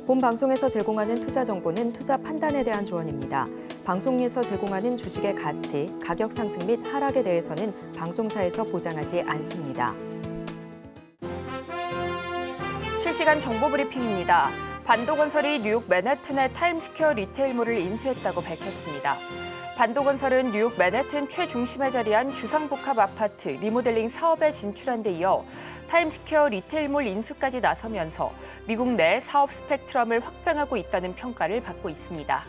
본 방송에서 제공하는 투자 정보는 투자 판단에 대한 조언입니다. 방송에서 제공하는 주식의 가치, 가격 상승 및 하락에 대해서는 방송사에서 보장하지 않습니다. 실시간 정보 브리핑입니다. 반도건설이 뉴욕 맨해튼의 타임스퀘어 리테일몰을 인수했다고 밝혔습니다. 반도건설은 뉴욕 맨해튼 최중심에 자리한 주상복합 아파트 리모델링 사업에 진출한 데 이어 타임스퀘어 리테일몰 인수까지 나서면서 미국 내 사업 스펙트럼을 확장하고 있다는 평가를 받고 있습니다.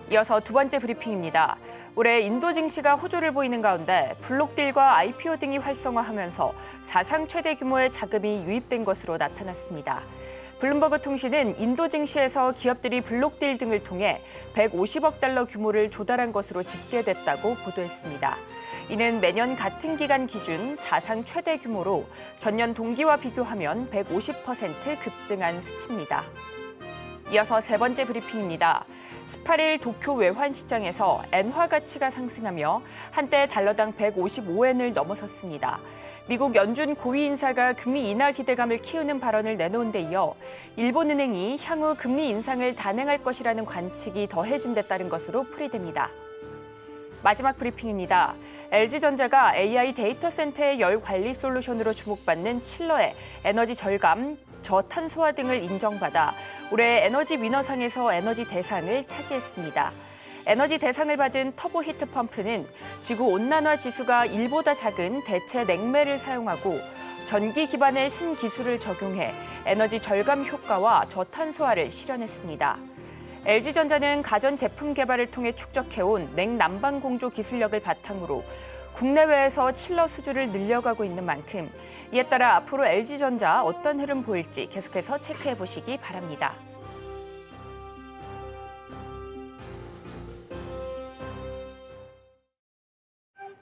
이어서 두 번째 브리핑입니다. 올해 인도 증시가 호조를 보이는 가운데 블록딜과 IPO 등이 활성화하면서 사상 최대 규모의 자금이 유입된 것으로 나타났습니다. 블룸버그 통신은 인도 증시에서 기업들이 블록딜 등을 통해 150억 달러 규모를 조달한 것으로 집계됐다고 보도했습니다. 이는 매년 같은 기간 기준 사상 최대 규모로 전년 동기와 비교하면 150% 급증한 수치입니다. 이어서 세 번째 브리핑입니다. 18일 도쿄 외환시장에서 엔화 가치가 상승하며 한때 달러당 155엔을 넘어섰습니다. 미국 연준 고위 인사가 금리 인하 기대감을 키우는 발언을 내놓은 데 이어 일본은행이 향후 금리 인상을 단행할 것이라는 관측이 더해진 데 따른 것으로 풀이됩니다. 마지막 브리핑입니다. LG전자가 AI 데이터 센터의 열 관리 솔루션으로 주목받는 칠러의 에너지 절감, 저탄소화 등을 인정받아 올해 에너지 위너상에서 에너지 대상을 차지했습니다. 에너지 대상을 받은 터보 히트 펌프는 지구 온난화 지수가 1보다 작은 대체 냉매를 사용하고 전기 기반의 신기술을 적용해 에너지 절감 효과와 저탄소화를 실현했습니다. LG전자는 가전 제품 개발을 통해 축적해온 냉난방 공조 기술력을 바탕으로 국내외에서 칠러 수주를 늘려가고 있는 만큼 이에 따라 앞으로 LG전자 어떤 흐름 보일지 계속해서 체크해 보시기 바랍니다.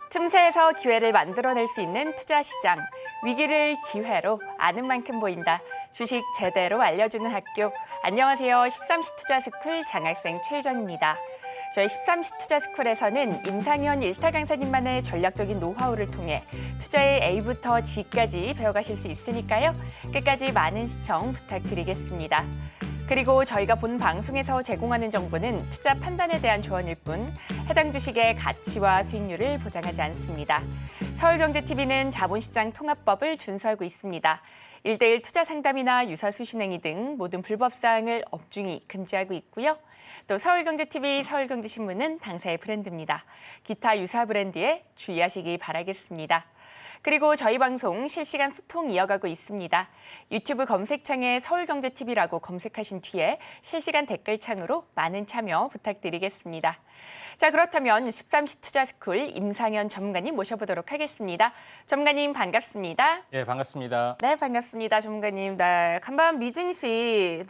틈새에서 기회를 만들어낼 수 있는 투자 시장. 위기를 기회로 아는 만큼 보인다. 주식 제대로 알려주는 학교. 안녕하세요. 13시 투자스쿨 장학생 최유정입니다. 저희 13시 투자스쿨에서는 임상현 일타 강사님만의 전략적인 노하우를 통해 투자의 A부터 G까지 배워가실 수 있으니까요. 끝까지 많은 시청 부탁드리겠습니다. 그리고 저희가 본 방송에서 제공하는 정보는 투자 판단에 대한 조언일 뿐 해당 주식의 가치와 수익률을 보장하지 않습니다. 서울경제TV는 자본시장 통합법을 준수하고 있습니다. 1:1 투자 상담이나 유사 수신행위 등 모든 불법 사항을 엄중히 금지하고 있고요. 또 서울경제TV, 서울경제신문은 당사의 브랜드입니다. 기타 유사 브랜드에 주의하시기 바라겠습니다. 그리고 저희 방송 실시간 소통 이어가고 있습니다. 유튜브 검색창에 서울경제TV라고 검색하신 뒤에 실시간 댓글창으로 많은 참여 부탁드리겠습니다. 자, 그렇다면 13시 투자스쿨 임상현 전문가님 모셔보도록 하겠습니다. 전문가님 반갑습니다. 네, 반갑습니다. 네, 반갑습니다. 전문가님. 네, 간밤 미증시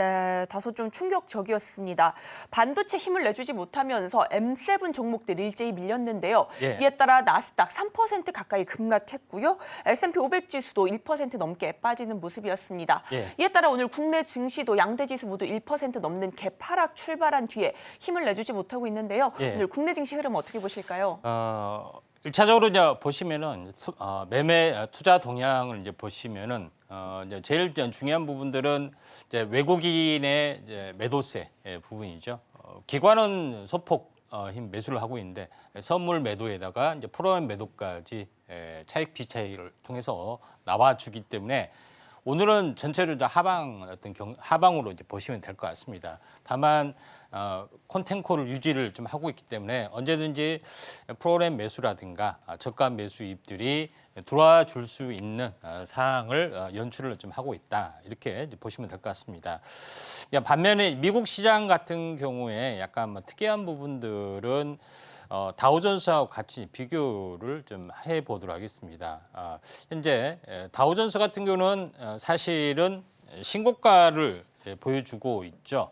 다소 좀 충격적이었습니다. 반도체 힘을 내주지 못하면서 M7 종목들 일제히 밀렸는데요. 예. 이에 따라 나스닥 3% 가까이 급락했고요. S&P 500 지수도 1% 넘게 빠지는 모습이었습니다. 예. 이에 따라 오늘 국내 증시도 양대 지수 모두 1% 넘는 갭하락 출발한 뒤에 힘을 내주지 못하고 있는데요. 예. 오늘 국내 증시 흐름 어떻게 보실까요? 1차적으로 이제 보시면은 매매 투자 동향을 이제 보시면은 이제 제일 중요한 부분들은 이제 외국인의 이제 매도세 부분이죠. 기관은 소폭 힘 매수를 하고 있는데 선물 매도에다가 이제 프로그램 매도까지 차익 비차익을 통해서 나와주기 때문에 오늘은 전체적으로 하방으로 이제 보시면 될 것 같습니다. 다만 콘텐코를 유지를 좀 하고 있기 때문에 언제든지 프로그램 매수라든가 저가 매수입들이 들어와 줄 수 있는 상황을 연출을 좀 하고 있다. 이렇게 이제 보시면 될 것 같습니다. 반면에 미국 시장 같은 경우에 약간 특이한 부분들은 다우존스하고 같이 비교를 좀 해보도록 하겠습니다. 현재 다우존스 같은 경우는 사실은 신고가를 보여주고 있죠.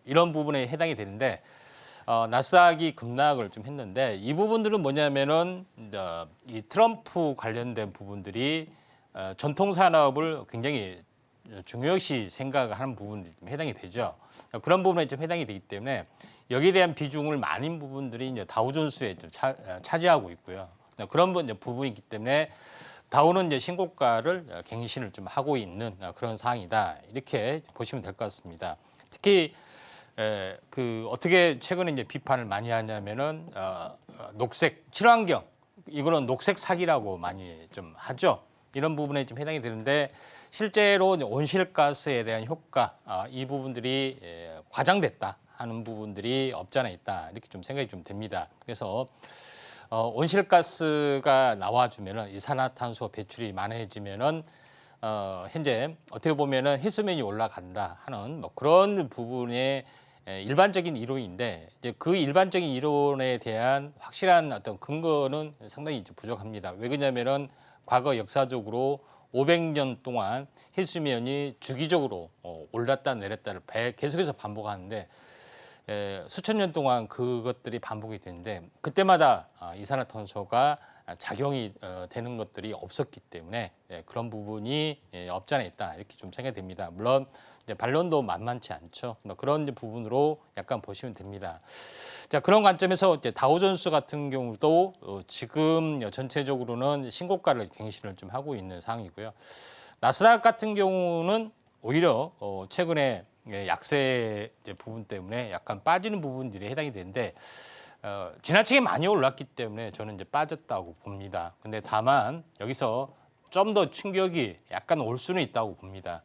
이런 부분에 해당이 되는데 나스닥이 급락을 좀 했는데 이 부분들은 뭐냐면은 이 트럼프 관련된 부분들이 전통 산업을 굉장히 중요시 생각하는 부분들이 좀 해당이 되죠. 그런 부분에 좀 해당이 되기 때문에 여기에 대한 비중을 많은 부분들이 이제 다우존스에 좀 차지하고 있고요. 그런 부분이기 때문에 다우는 이제 신고가를 갱신을 좀 하고 있는 그런 상황이다. 이렇게 보시면 될 것 같습니다. 특히 그 어떻게 최근에 이제 비판을 많이 하냐면은 녹색 친환경 이거는 녹색 사기라고 많이 좀 하죠. 이런 부분에 좀 해당이 되는데 실제로 이제 온실가스에 대한 효과 이 부분들이 과장됐다 하는 부분들이 없지 않아 있다 이렇게 좀 생각이 좀 됩니다. 그래서 온실가스가 나와주면은 이산화탄소 배출이 많아지면은 현재 어떻게 보면은 해수면이 올라간다 하는 뭐 그런 부분의 일반적인 이론인데 이제 그 일반적인 이론에 대한 확실한 어떤 근거는 상당히 부족합니다. 왜 그러냐면은 과거 역사적으로 500년 동안 해수면이 주기적으로 올랐다 내렸다를 계속해서 반복하는데 수천 년 동안 그것들이 반복이 되는데 그때마다 이산화탄소가 작용이 되는 것들이 없었기 때문에 그런 부분이 없지 않아 있다 이렇게 좀 생각이 됩니다. 물론 이제 반론도 만만치 않죠. 그런 이제 부분으로 약간 보시면 됩니다. 자, 그런 관점에서 이제 다우존스 같은 경우도 지금 전체적으로는 신고가를 갱신을 좀 하고 있는 상황이고요. 나스닥 같은 경우는 오히려 최근에 약세 부분 때문에 약간 빠지는 부분들이 해당이 되는데 지나치게 많이 올랐기 때문에 저는 이제 빠졌다고 봅니다. 근데 다만 여기서 좀 더 충격이 약간 올 수는 있다고 봅니다.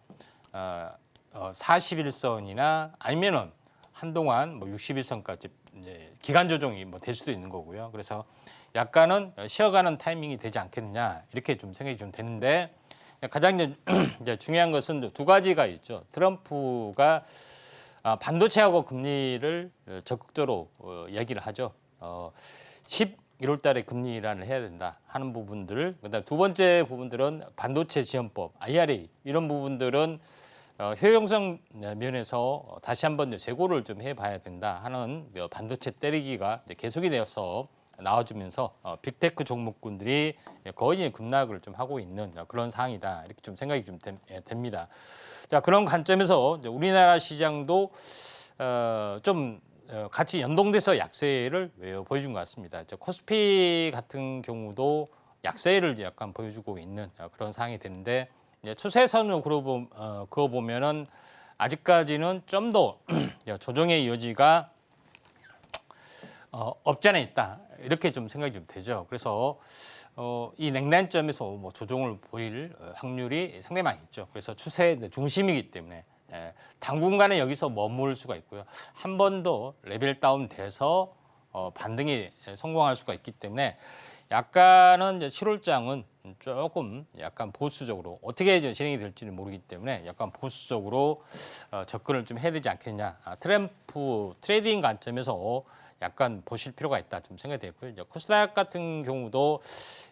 41선이나 아니면은 한동안 뭐 61선까지 기간 조정이 뭐 될 수도 있는 거고요. 그래서 약간은 쉬어가는 타이밍이 되지 않겠느냐 이렇게 좀 생각이 좀 되는데 가장 이제 중요한 것은 두 가지가 있죠. 트럼프가 반도체하고 금리를 적극적으로 얘기를 하죠. 11월 달에 금리 인하를 해야 된다 하는 부분들, 그다음 두 번째 부분들은 반도체 지원법, IRA 이런 부분들은 효용성 면에서 다시 한번 재고를 좀 해봐야 된다 하는 반도체 때리기가 계속이 되어서 나와주면서 빅테크 종목군들이 거의 급락을 좀 하고 있는 그런 상황이다 이렇게 좀 생각이 좀 됩니다. 자, 그런 관점에서 우리나라 시장도 좀 같이 연동돼서 약세를 보여준 것 같습니다. 코스피 같은 경우도 약세를 약간 보여주고 있는 그런 상황이 되는데 추세선으로 그어 보면은 아직까지는 좀 더 조정의 여지가 없지 않아 있다 이렇게 좀 생각이 좀 되죠. 그래서 이 냉단점에서 뭐 조정을 보일 확률이 상당히 많이 있죠. 그래서 추세 중심이기 때문에 당분간은 여기서 머물 수가 있고요. 한 번 더 레벨 다운 돼서 반등이 성공할 수가 있기 때문에 약간은 이제 7월장은 조금 약간 보수적으로 어떻게 진행이 될지는 모르기 때문에 약간 보수적으로 접근을 좀 해야 되지 않겠냐. 트램프 트레이딩 관점에서 약간 보실 필요가 있다 좀 생각이 되고요. 코스닥 같은 경우도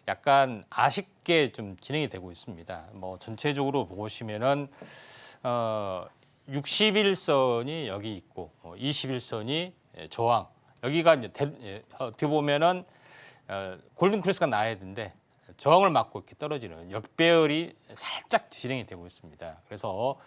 약간 아쉽게 좀 진행이 되고 있습니다. 뭐 전체적으로 보시면은 61선이 여기 있고 21선이 저항. 여기가 이제 어떻게 보면은 골든 크로스가 나야 되는데 저항을 맞고 이렇게 떨어지는 역배열이 살짝 진행이 되고 있습니다. 그래서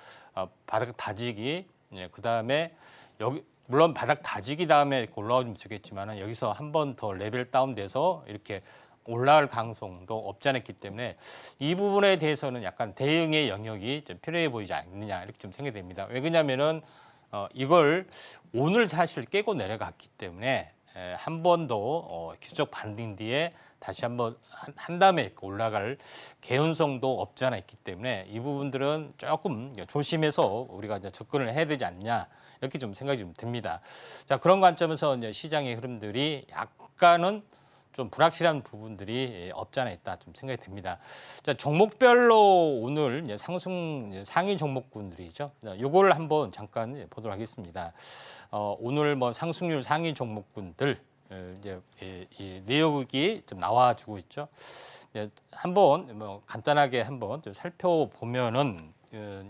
바닥 다지기, 그다음에 여기 물론 바닥 다지기 다음에 이렇게 올라오면 되겠지만은 여기서 한 번 더 레벨 다운돼서 이렇게 올라갈 가능성도 없지 않았기 때문에 이 부분에 대해서는 약간 대응의 영역이 좀 필요해 보이지 않느냐 이렇게 좀 생각이 됩니다. 왜 그러냐면은 이걸 오늘 사실 깨고 내려갔기 때문에 한 번 더 기술적 반등 뒤에 다시 한번 한 다음에 올라갈 개연성도 없지 않아 있기 때문에 이 부분들은 조금 조심해서 우리가 이제 접근을 해야 되지 않냐 이렇게 좀 생각이 좀 됩니다. 자, 그런 관점에서 이제 시장의 흐름들이 약간은 좀 불확실한 부분들이 없지 않아 있다 좀 생각이 됩니다. 자, 종목별로 오늘 이제 상위 종목군들이죠. 요걸 한번 잠깐 보도록 하겠습니다. 오늘 뭐 상승률 상위 종목군들 이제 이 내역이 좀 나와주고 있죠. 한번 뭐 간단하게 한번 좀 살펴보면은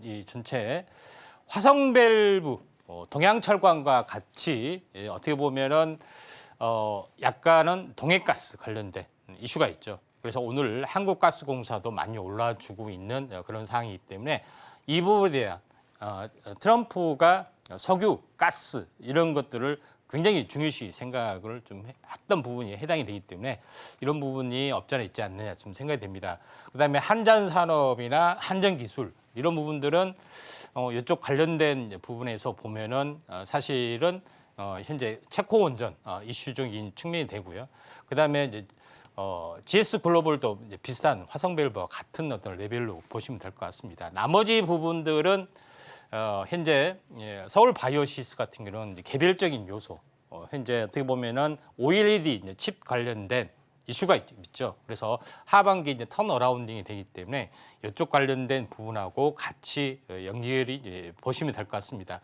이 전체 화성밸브 동양철강과 같이 어떻게 보면은 약간은 동해가스 관련된 이슈가 있죠. 그래서 오늘 한국가스공사도 많이 올라주고 있는 그런 상황이기 때문에 이 부분에 대한 트럼프가 석유, 가스 이런 것들을 굉장히 중요시 생각을 좀 했던 부분이 해당이 되기 때문에 이런 부분이 없지 않아 있지 않느냐 좀 생각이 됩니다. 그다음에 한전 산업이나 한전 기술 이런 부분들은 이쪽 관련된 부분에서 보면은 사실은 현재 체코 원전 이슈적인 측면이 되고요. 그다음에 이제 GS 글로벌도 이제 비슷한 화성밸브와 같은 어떤 레벨로 보시면 될 것 같습니다. 나머지 부분들은 현재 서울 바이오시스 같은 경우는 이제 개별적인 요소, 현재 어떻게 보면은 OLED 이제 칩 관련된 이슈가 있죠. 그래서 하반기 이제 턴어라운딩이 되기 때문에 이쪽 관련된 부분하고 같이 연결이 보시면 될 것 같습니다.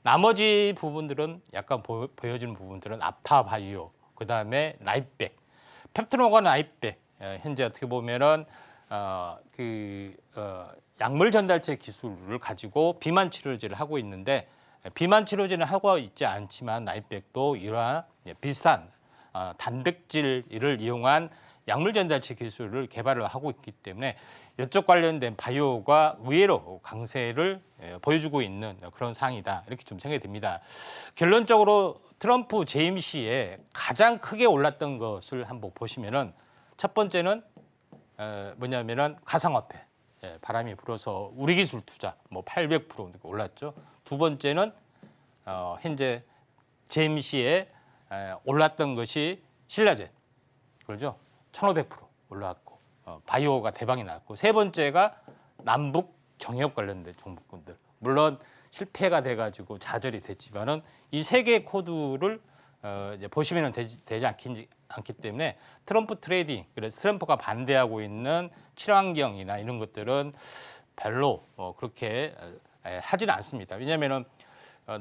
나머지 부분들은 약간 보여지는 부분들은 앞타바이오, 그 다음에 나이백, 펩트노가 나이백, 현재 어떻게 보면은 약물 전달체 기술을 가지고 비만 치료제를 하고 있는데 비만 치료제는 하고 있지 않지만 나이백도 이러한 비슷한 단백질을 이용한 약물 전달체 기술을 개발을 하고 있기 때문에 이쪽 관련된 바이오가 의외로 강세를 보여주고 있는 그런 상황이다. 이렇게 좀 생각이 듭니다. 결론적으로 트럼프 재임 시에 가장 크게 올랐던 것을 한번 보시면은 첫 번째는 뭐냐면은 가상화폐. 바람이 불어서 우리 기술 투자 뭐 800% 올랐죠. 두 번째는 현재 재임 시에 올랐던 것이 신라젠, 그렇죠? 1,500% 올라왔고 바이오가 대박이 났고 세 번째가 남북 정협 관련된 종목군들. 물론 실패가 돼가지고 좌절이 됐지만은 이 세 개의 코드를 이제 보시면은 되지 않기 때문에 트럼프 트레이딩, 그래서 트럼프가 반대하고 있는 친환경이나 이런 것들은 별로 그렇게 하지는 않습니다. 왜냐하면은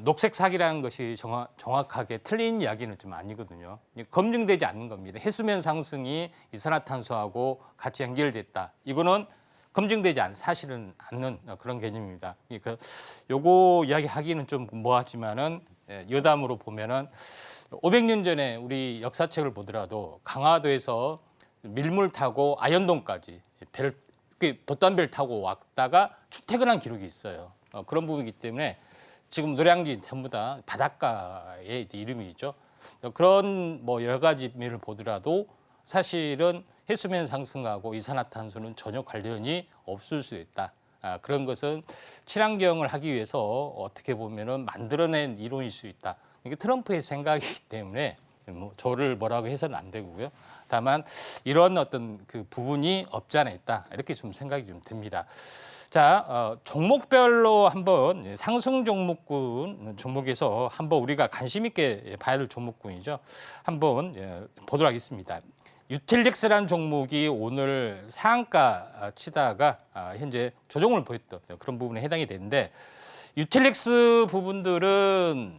녹색 사기라는 것이 정확하게 틀린 이야기는 좀 아니거든요. 검증되지 않는 겁니다. 해수면 상승이 이산화탄소하고 같이 연결됐다. 이거는 검증되지 사실은 않는 그런 개념입니다. 그러니까 요거 이야기하기는 좀 뭐하지만은 여담으로 보면은 500년 전에 우리 역사책을 보더라도 강화도에서 밀물 타고 아현동까지 돛담배를 타고 왔다가 출퇴근한 기록이 있어요. 그런 부분이기 때문에 지금 노량진 전부 다 바닷가의 이름이죠. 그런 뭐 여러 가지 면을 보더라도 사실은 해수면 상승하고 이산화탄소는 전혀 관련이 없을 수 있다. 그런 것은 친환경을 하기 위해서 어떻게 보면은 만들어낸 이론일 수 있다. 이게 트럼프의 생각이기 때문에 뭐 저를 뭐라고 해서는 안 되고요. 다만 이런 어떤 그 부분이 없지 않아 있다. 이렇게 좀 생각이 좀 듭니다. 자, 종목별로 한번 상승 종목에서 한번 우리가 관심 있게 봐야 될 종목군이죠. 한번 보도록 하겠습니다. 유틸릭스라는 종목이 오늘 상한가 치다가 현재 조정을 보였던 그런 부분에 해당이 되는데 유틸릭스 부분들은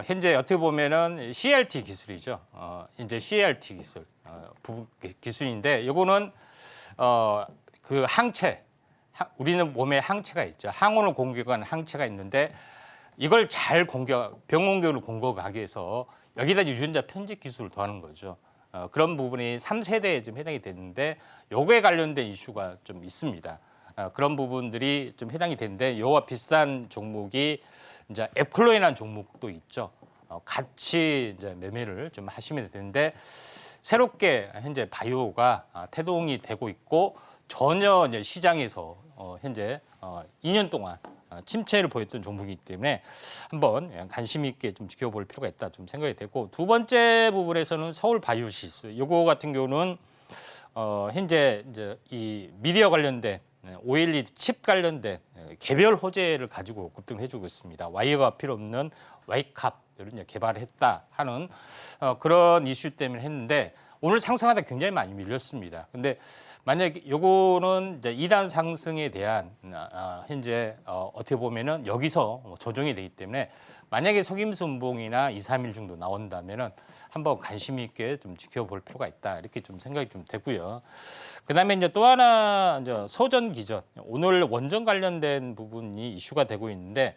현재 어떻게 보면은 CRT 기술이죠. 이제 CRT 기술 기술인데 이거는 그 항체, 우리는 몸에 항체가 있죠. 항원을 공격하는 항체가 있는데 이걸 잘 병 공격을 공격하기 위해서 여기다 유전자 편집 기술을 더하는 거죠. 그런 부분이 3세대에 좀 해당이 되는데 요거에 관련된 이슈가 좀 있습니다. 그런 부분들이 좀 해당이 되는데 요와 비슷한 종목이 이제 앱클로이라는 종목도 있죠. 같이 이제 매매를 좀 하시면 되는데 새롭게 현재 바이오가 태동이 되고 있고 전혀 이제 시장에서 현재 2년 동안 침체를 보였던 종목이기 때문에 한번 관심 있게 좀 지켜볼 필요가 있다 좀 생각이 되고 두 번째 부분에서는 서울 바이오시스 요거 같은 경우는 현재 이제 이 미디어 관련된 OLED 칩 관련된 개별 호재를 가지고 급등을 해주고 있습니다. 와이어가 필요 없는 와이캅을 개발했다 하는 그런 이슈 때문에 했는데 오늘 상승하다 굉장히 많이 밀렸습니다. 근데 만약에 요거는 이제 2단 상승에 대한 현재 어떻게 보면은 여기서 조정이 되기 때문에 만약에 속임수 운봉이나 2, 3일 정도 나온다면은 한번 관심 있게 좀 지켜볼 필요가 있다. 이렇게 좀 생각이 좀 되고요. 그다음에 이제 또 하나 이제 소전 기전. 오늘 원전 관련된 부분이 이슈가 되고 있는데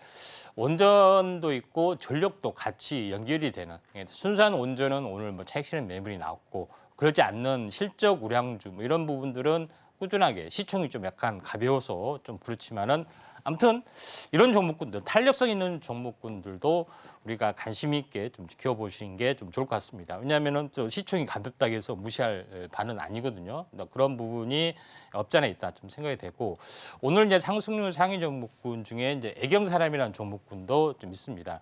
원전도 있고 전력도 같이 연결이 되는 순수한 원전은 오늘 뭐 차익 실현 매물이 나왔고 그렇지 않는 실적 우량주 뭐 이런 부분들은 꾸준하게 시총이 좀 약간 가벼워서 좀 그렇지만은 아무튼 이런 종목군들 탄력성 있는 종목군들도 우리가 관심 있게 좀 지켜보시는 게 좀 좋을 것 같습니다. 왜냐하면은 또 시총이 가볍다고 해서 무시할 바는 아니거든요. 그런 부분이 없지 않아 있다 좀 생각이 되고 오늘 이제 상승률 상위 종목군 중에 이제 애경사람이라는 종목군도 좀 있습니다.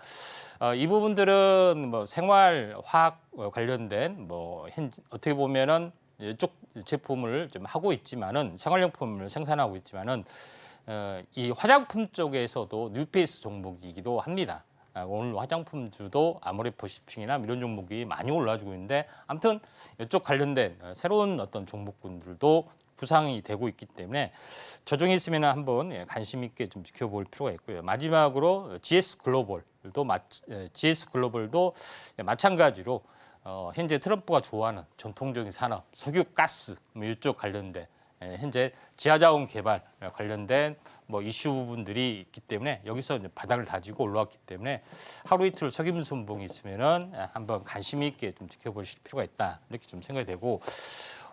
이 부분들은 뭐 생활화학 관련된 뭐 어떻게 보면은 이쪽 제품을 좀 하고 있지만은 생활용품을 생산하고 있지만은 이 화장품 쪽에서도 뉴페이스 종목이기도 합니다. 오늘 화장품주도 아모레퍼시픽이나 이런 종목이 많이 올라주고 있는데 아무튼 이쪽 관련된 새로운 어떤 종목군들도 구상이 되고 있기 때문에 조정이 있으면 한번 관심 있게 좀 지켜볼 필요가 있고요. 마지막으로 GS 글로벌도 마찬가지로 현재 트럼프가 좋아하는 전통적인 산업, 석유, 가스 이쪽 관련된 현재 지하자원 개발 관련된 뭐 이슈 부분들이 있기 때문에 여기서 이제 바닥을 다지고 올라왔기 때문에 하루 이틀 석임순봉이 있으면은 한번 관심 있게 좀 지켜보실 필요가 있다 이렇게 좀 생각이 되고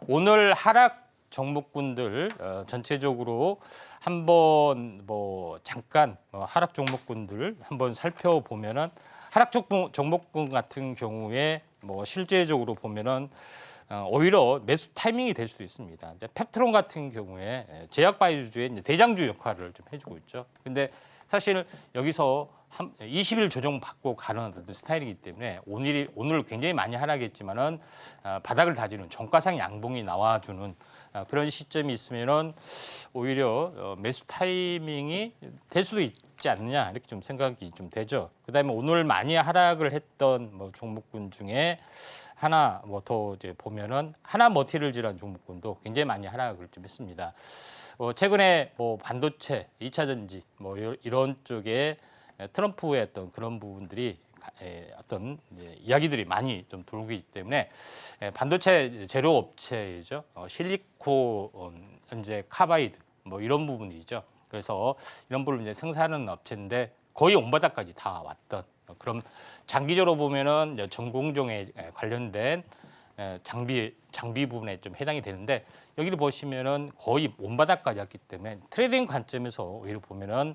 오늘 하락 종목군들 전체적으로 한번 뭐 잠깐 하락 종목군들 한번 살펴보면은 하락 종목군 같은 경우에 뭐 실제적으로 보면은 오히려 매수 타이밍이 될 수도 있습니다. 이제 펩트론 같은 경우에 제약바이오주의 대장주 역할을 좀 해주고 있죠. 근데 사실 여기서 20일 조정 받고 가는 어떤 스타일이기 때문에 오늘 굉장히 많이 하락했지만은 바닥을 다지는 종가상 양봉이 나와주는 그런 시점이 있으면은 오히려 매수 타이밍이 될 수도 있지 않느냐 이렇게 좀 생각이 좀 되죠. 그다음에 오늘 많이 하락을 했던 뭐 종목군 중에 하나 뭐 더 이제 보면은 하나 머티리얼즈라는 종목군도 굉장히 많이 하락을 좀 했습니다. 최근에 뭐 반도체, 2차 전지 뭐 이런 쪽에 트럼프의 어떤 그런 부분들이 어떤 이야기들이 많이 좀 돌고 있기 때문에 반도체 재료 업체이죠. 실리콘 현재 카바이드 뭐 이런 부분이죠. 그래서 이런 부분을 이제 생산하는 업체인데 거의 온바닥까지 다 왔던 그럼 장기적으로 보면은 전공정에 관련된 장비 부분에 좀 해당이 되는데 여기를 보시면은 거의 온바닥까지 왔기 때문에 트레이딩 관점에서 오히려 보면은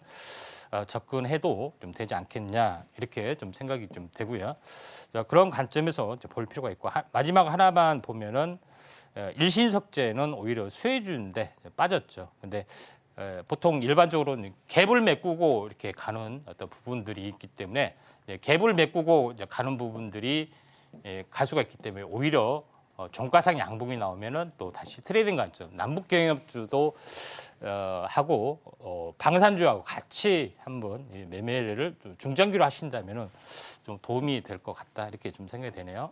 접근해도 좀 되지 않겠냐 이렇게 좀 생각이 좀 되고요. 자, 그런 관점에서 볼 필요가 있고 마지막 하나만 보면은 일신석재는 오히려 수혜주인데 빠졌죠. 근데 보통 일반적으로 갭을 메꾸고 이렇게 가는 어떤 부분들이 있기 때문에 갭을 메꾸고 이제 가는 부분들이 갈 수가 있기 때문에 오히려 종가상 양봉이 나오면은 또 다시 트레이딩 관점, 남북 경협주도 하고 방산주하고 같이 한번 매매를 중장기로 하신다면은 좀 도움이 될 것 같다 이렇게 좀 생각이 되네요.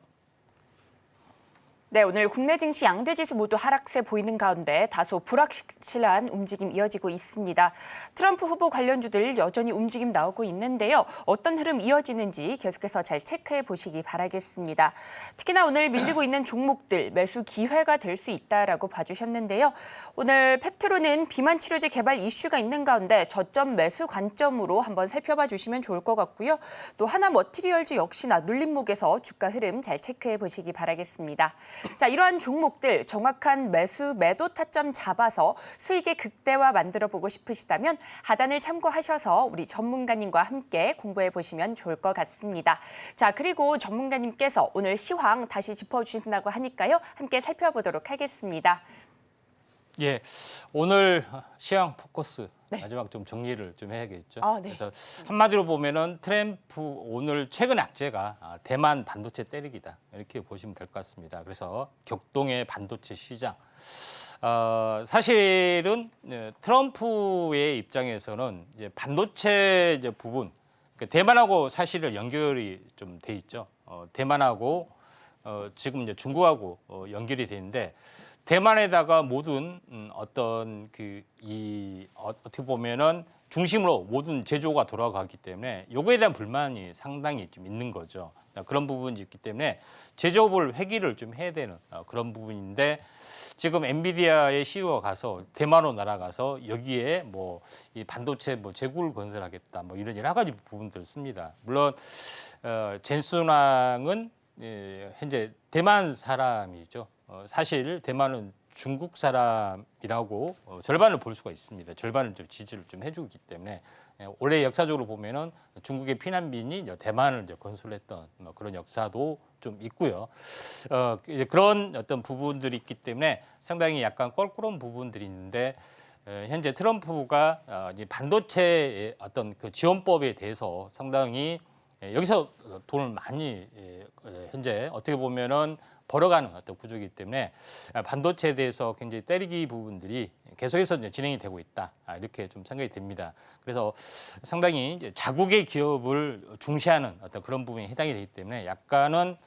네, 오늘 국내 증시 양대 지수 모두 하락세 보이는 가운데 다소 불확실한 움직임 이어지고 있습니다. 트럼프 후보 관련주들 여전히 움직임 나오고 있는데요. 어떤 흐름 이어지는지 계속해서 잘 체크해 보시기 바라겠습니다. 특히나 오늘 밀리고 있는 종목들 매수 기회가 될 수 있다라고 봐주셨는데요. 오늘 펩트론은 비만 치료제 개발 이슈가 있는 가운데 저점 매수 관점으로 한번 살펴봐 주시면 좋을 것 같고요. 또 하나 머티리얼즈 역시나 눌림목에서 주가 흐름 잘 체크해 보시기 바라겠습니다. 자, 이러한 종목들 정확한 매수 매도 타점 잡아서 수익의 극대화 만들어 보고 싶으시다면 하단을 참고하셔서 우리 전문가님과 함께 공부해 보시면 좋을 것 같습니다. 자, 그리고 전문가님께서 오늘 시황 다시 짚어주신다고 하니까요. 함께 살펴보도록 하겠습니다. 예, 오늘 시황 포커스 네. 마지막 좀 정리를 좀 해야겠죠. 네. 그래서 한마디로 보면은 트램프 오늘 최근 악재가 대만 반도체 때리기다 이렇게 보시면 될 것 같습니다. 그래서 격동의 반도체 시장. 사실은 트럼프의 입장에서는 이제 반도체 이제 부분, 대만하고 사실은 연결이 좀 돼 있죠. 대만하고 지금 이제 중국하고 연결이 돼 있는데. 대만에다가 모든 어떤 어떻게 보면은 중심으로 모든 제조가 돌아가기 때문에 요거에 대한 불만이 상당히 좀 있는 거죠. 그런 부분이 있기 때문에 제조업을 회귀를 좀 해야 되는 그런 부분인데 지금 엔비디아의 CEO가 가서 대만으로 날아가서 여기에 뭐 이 반도체 뭐 재고를 건설하겠다 뭐 이런 여러 가지 부분들을 씁니다. 물론 젠순왕은 현재 대만 사람이죠. 사실 대만은 중국 사람이라고 절반을 볼 수가 있습니다. 절반을 좀 지지를 좀 해주기 때문에 원래 역사적으로 보면은 중국의 피난민이 이제 대만을 이제 건설했던 뭐 그런 역사도 좀 있고요. 이제 그런 어떤 부분들이 있기 때문에 상당히 약간 껄끄러운 부분들이 있는데 현재 트럼프가 이 반도체의 어떤 그 지원법에 대해서 상당히 여기서 돈을 많이 현재 어떻게 보면은 벌어가는 어떤 구조이기 때문에 반도체에 대해서 굉장히 때리기 부분들이 계속해서 이제 진행이 되고 있다 이렇게 좀 생각이 됩니다. 그래서 상당히 이제 자국의 기업을 중시하는 어떤 그런 부분에 해당이 되기 때문에 약간은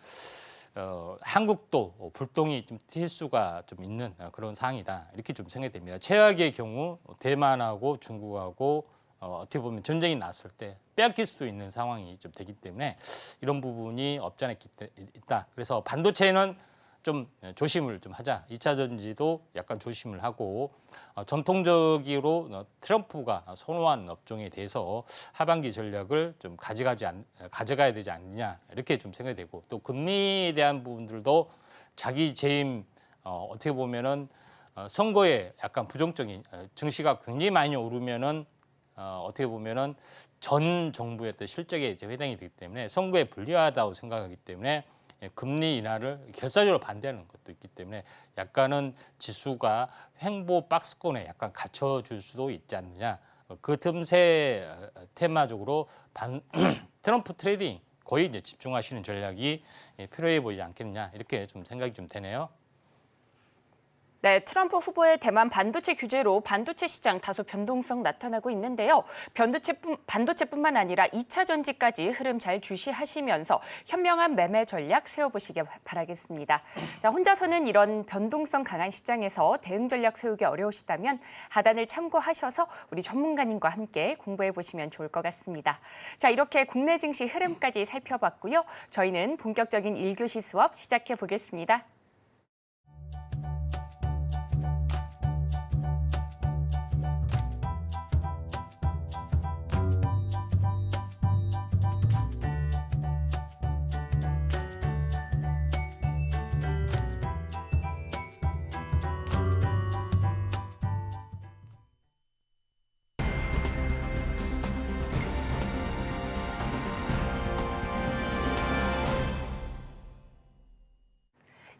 한국도 불똥이 좀 튈 수가 좀 있는 그런 상황이다 이렇게 좀 생각이 됩니다. 최악의 경우 대만하고 중국하고 어떻게 보면 전쟁이 났을 때 빼앗길 수도 있는 상황이 좀 되기 때문에 이런 부분이 없지 않아 있다. 그래서 반도체는 좀 조심을 좀 하자. 2차 전지도 약간 조심을 하고 전통적으로 트럼프가 선호한 업종에 대해서 하반기 전략을 좀 가져가야 되지 않느냐 이렇게 좀 생각이 되고 또 금리에 대한 부분들도 자기 재임 어떻게 보면은 선거에 약간 부정적인 증시가 굉장히 많이 오르면은 어떻게 보면은 전 정부의 어떤 실적에 이제 해당이 되기 때문에 선거에 불리하다고 생각하기 때문에 금리 인하를 결사적으로 반대하는 것도 있기 때문에 약간은 지수가 횡보 박스권에 약간 갇혀줄 수도 있지 않느냐. 그 틈새 테마적으로 트럼프 트레이딩 거의 이제 집중하시는 전략이 필요해 보이지 않겠느냐 이렇게 좀 생각이 좀 되네요. 네, 트럼프 후보의 대만 반도체 규제로 반도체 시장 다소 변동성 나타나고 있는데요. 반도체뿐만 아니라 2차 전지까지 흐름 잘 주시하시면서 현명한 매매 전략 세워보시길 바라겠습니다. 자, 혼자서는 이런 변동성 강한 시장에서 대응 전략 세우기 어려우시다면 하단을 참고하셔서 우리 전문가님과 함께 공부해 보시면 좋을 것 같습니다. 자, 이렇게 국내 증시 흐름까지 살펴봤고요. 저희는 본격적인 1교시 수업 시작해 보겠습니다.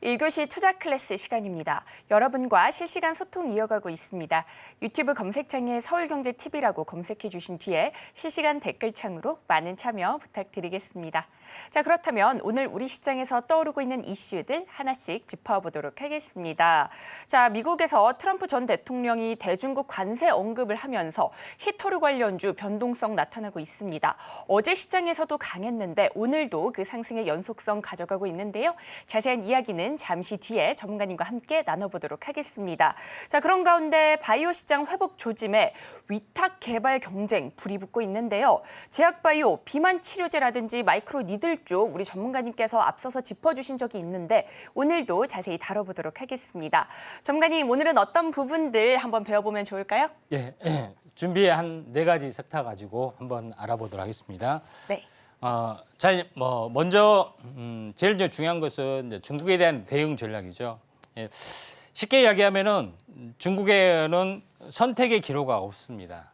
일교시 투자 클래스 시간입니다. 여러분과 실시간 소통 이어가고 있습니다. 유튜브 검색창에 서울경제TV라고 검색해 주신 뒤에 실시간 댓글창으로 많은 참여 부탁드리겠습니다. 자, 그렇다면 오늘 우리 시장에서 떠오르고 있는 이슈들 하나씩 짚어보도록 하겠습니다. 자, 미국에서 트럼프 전 대통령이 대중국 관세 언급을 하면서 히토류 관련주 변동성 나타나고 있습니다. 어제 시장에서도 강했는데 오늘도 그 상승의 연속성 가져가고 있는데요. 자세한 이야기는 잠시 뒤에 전문가님과 함께 나눠보도록 하겠습니다. 자, 그런 가운데 바이오 시장 회복 조짐에 위탁 개발 경쟁 불이 붙고 있는데요. 제약바이오, 비만 치료제라든지 마이크로 니들 쪽 우리 전문가님께서 앞서서 짚어주신 적이 있는데 오늘도 자세히 다뤄보도록 하겠습니다. 전문가님, 오늘은 어떤 부분들 한번 배워보면 좋을까요? 예, 준비해 한 4가지 섹터 가지고 한번 알아보도록 하겠습니다. 네. 자, 먼저 제일 중요한 것은 이제 중국에 대한 대응 전략이죠. 예, 쉽게 이야기하면은 중국에는 선택의 기로가 없습니다.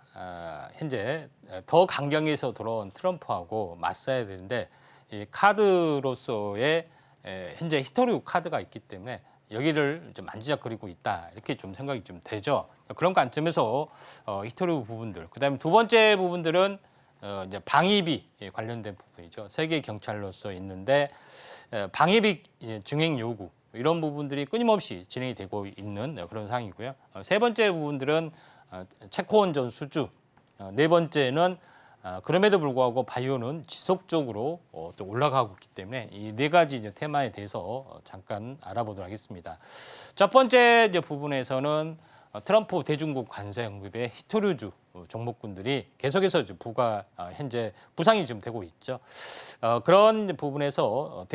현재 더 강경해서 돌아온 트럼프하고 맞서야 되는데 이 카드로서의 현재 히토류 카드가 있기 때문에 여기를 좀 만지작거리고 있다 이렇게 좀 생각이 좀 되죠. 그런 관점에서 히토류 부분들, 그다음에 두 번째 부분들은 이제 방위비 관련된 부분이죠. 세계 경찰로서 있는데 방위비 증액 요구 이런 부분들이 끊임없이 진행이 되고 있는 그런 상황이고요. 세 번째 부분들은 채권전 수주, 네 번째는 그럼에도 불구하고 바이오는 지속적으로 또 올라가고 있기 때문에 이 4가지 이제 테마에 대해서 잠깐 알아보도록 하겠습니다. 첫 번째 이제 부분에서는 트럼프 대중국 관세 언급의 히토류주 종목군들이 계속해서 부가 현재 부상이 좀 되고 있죠. 그런 부분에서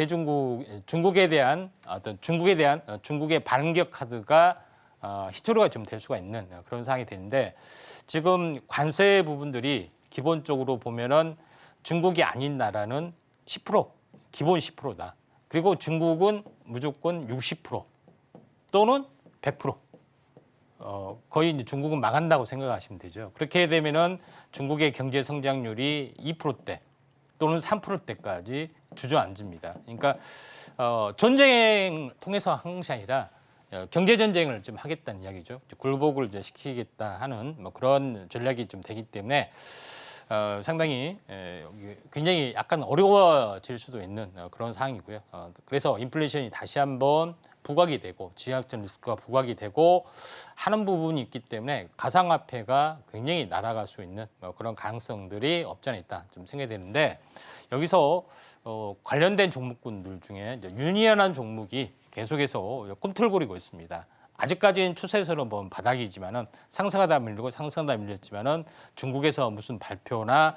중국에 대한 중국의 반격 카드가 히토류가 좀 될 수가 있는 그런 상황이 되는데 지금 관세 부분들이 기본적으로 보면은 중국이 아닌 나라는 10%, 기본 10%다. 그리고 중국은 무조건 60% 또는 100%. 거의 이제 중국은 망한다고 생각하시면 되죠. 그렇게 되면은 중국의 경제 성장률이 2%대 또는 3%대까지 주저앉습니다. 그러니까 전쟁 통해서 한 것이 아니라 경제 전쟁을 좀 하겠다는 이야기죠. 굴복을 이제 시키겠다 하는 뭐 그런 전략이 좀 되기 때문에 상당히 굉장히 약간 어려워질 수도 있는 그런 상황이고요. 그래서 인플레이션이 다시 한번 부각이 되고 지하학적 리스크가 부각이 되고 하는 부분이 있기 때문에 가상화폐가 굉장히 날아갈 수 있는 그런 가능성들이 없지 않아 있다 좀 생각이 되는데 여기서 관련된 종목군들 중에 이제 유니언한 종목이 계속해서 꿈틀거리고 있습니다. 아직까지는 추세에서는 보면 바닥이지만은 상승하다 밀리고 상승하다 밀렸지만은 중국에서 무슨 발표나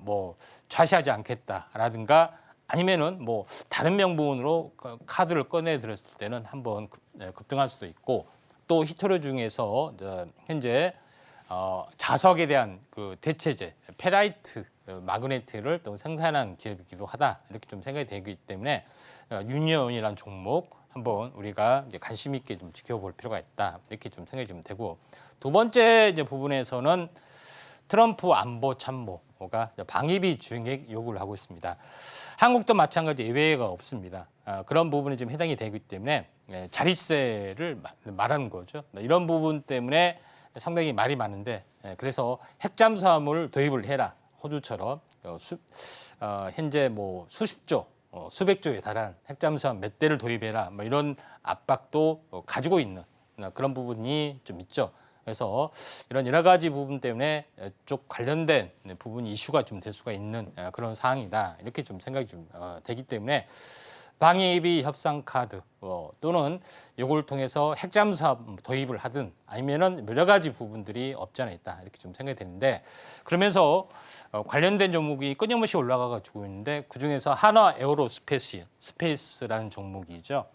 뭐 좌시하지 않겠다라든가 아니면은 뭐 다른 명분으로 카드를 꺼내 들었을 때는 한번 급등할 수도 있고 또 히토류 중에서 현재 자석에 대한 그 대체제 페라이트 마그네트를 또 생산한 기업이기도 하다 이렇게 좀 생각이 되기 때문에 유니온이라는 종목 한번 우리가 이제 관심 있게 좀 지켜볼 필요가 있다 이렇게 좀 생각이 좀 되고 두 번째 이제 부분에서는 트럼프 안보 참모가 방위비 증액 요구를 하고 있습니다. 한국도 마찬가지 예외가 없습니다. 그런 부분이 지금 해당이 되기 때문에 자릿세를 말하는 거죠. 이런 부분 때문에 상당히 말이 많은데 그래서 핵잠수함을 도입을 해라 호주처럼 현재 뭐 수십조 수백 조에 달한 핵잠수함 몇 대를 도입해라 뭐 이런 압박도 가지고 있는 그런 부분이 좀 있죠. 그래서 이런 여러 가지 부분 때문에 쪽 관련된 부분 이슈가 좀 될 수가 있는 그런 상황이다 이렇게 좀 생각이 좀 되기 때문에 방위비 협상 카드 또는 이걸 통해서 핵잠수함 도입을 하든 아니면은 여러 가지 부분들이 없지 않아 있다 이렇게 좀 생각이 되는데 그러면서 관련된 종목이 끊임없이 올라가 가지고 있는데 그 중에서 한화 에어로스페이스라는 종목이죠.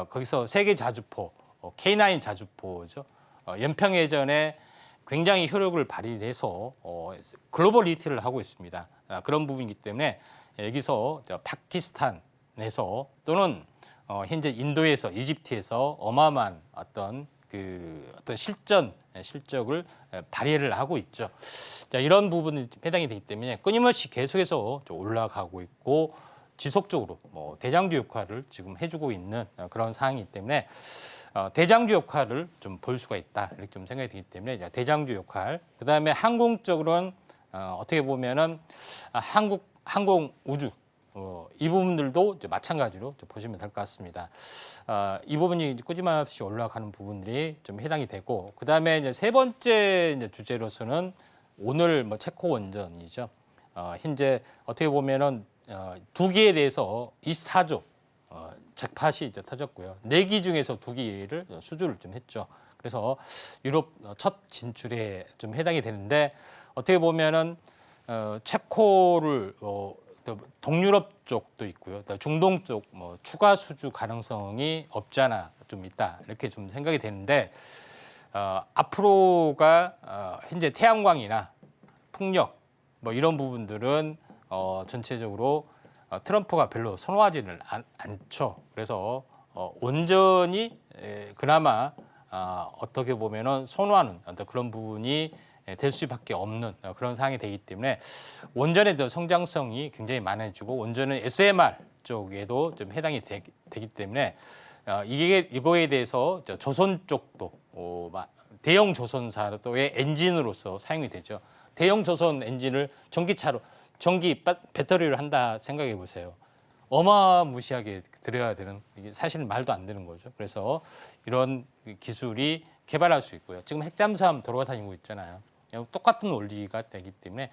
거기서 세계 자주포 K9 자주포죠. 연평해전에 굉장히 효력을 발휘해서 글로벌 리테일을 하고 있습니다. 그런 부분이기 때문에 여기서 파키스탄에서 또는 현재 인도에서 이집트에서 어마어마한 어떤 실적을 발휘를 하고 있죠. 자, 이런 부분이 해당이 되기 때문에 끊임없이 계속해서 올라가고 있고 지속적으로 대장주 역할을 지금 해주고 있는 그런 상황이기 때문에 대장주 역할을 좀 볼 수가 있다 이렇게 좀 생각이 되기 때문에 대장주 역할 그다음에 항공 쪽으로는 어떻게 보면은 항공 우주 이 부분들도 이제 마찬가지로 보시면 될 것 같습니다. 이 부분이 꾸준함없이 올라가는 부분들이 좀 해당이 되고 그다음에 이제 세 번째 이제 주제로서는 오늘 뭐 체코 원전이죠. 현재 어떻게 보면은 두 기에 대해서 24조 잭팟이 이제 터졌고요. 4기 중에서 2기를 수주를 좀 했죠. 그래서 유럽 첫 진출에 좀 해당이 되는데 어떻게 보면은 체코를 동유럽 쪽도 있고요. 중동 쪽 뭐 추가 수주 가능성이 없지 않아 좀 있다. 이렇게 좀 생각이 되는데 앞으로가 현재 태양광이나 풍력 뭐 이런 부분들은 전체적으로 트럼프가 별로 선호하지는 않죠. 그래서 온전히 그나마 어떻게 보면은 선호하는 어떤 그런 부분이 될 수밖에 없는 그런 상황이 되기 때문에 원전의 성장성이 굉장히 많아지고 원전은 SMR 쪽에도 좀 해당이 되기 때문에 이거에 대해서 조선 쪽도 대형 조선사의 엔진으로서 사용이 되죠. 대형 조선 엔진을 전기 배터리를 한다 생각해 보세요. 어마무시하게 들여야 되는 이게 사실 말도 안 되는 거죠. 그래서 이런 기술이 개발할 수 있고요. 지금 핵잠수함 돌아다니고 있잖아요. 똑같은 원리가 되기 때문에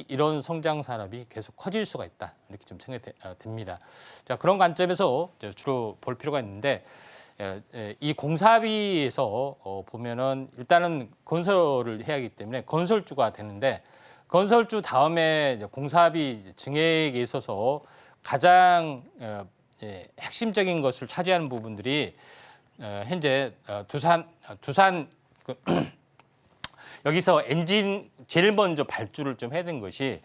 이런 성장 산업이 계속 커질 수가 있다 이렇게 좀 생각이 됩니다. 자 그런 관점에서 주로 볼 필요가 있는데 이 공사비에서 보면은 일단은 건설을 해야 하기 때문에 건설주가 되는데 건설주 다음에 공사비 증액에 있어서 가장 핵심적인 것을 차지하는 부분들이 현재 두산 여기서 엔진 제일 먼저 발주를 좀 해야 되는 것이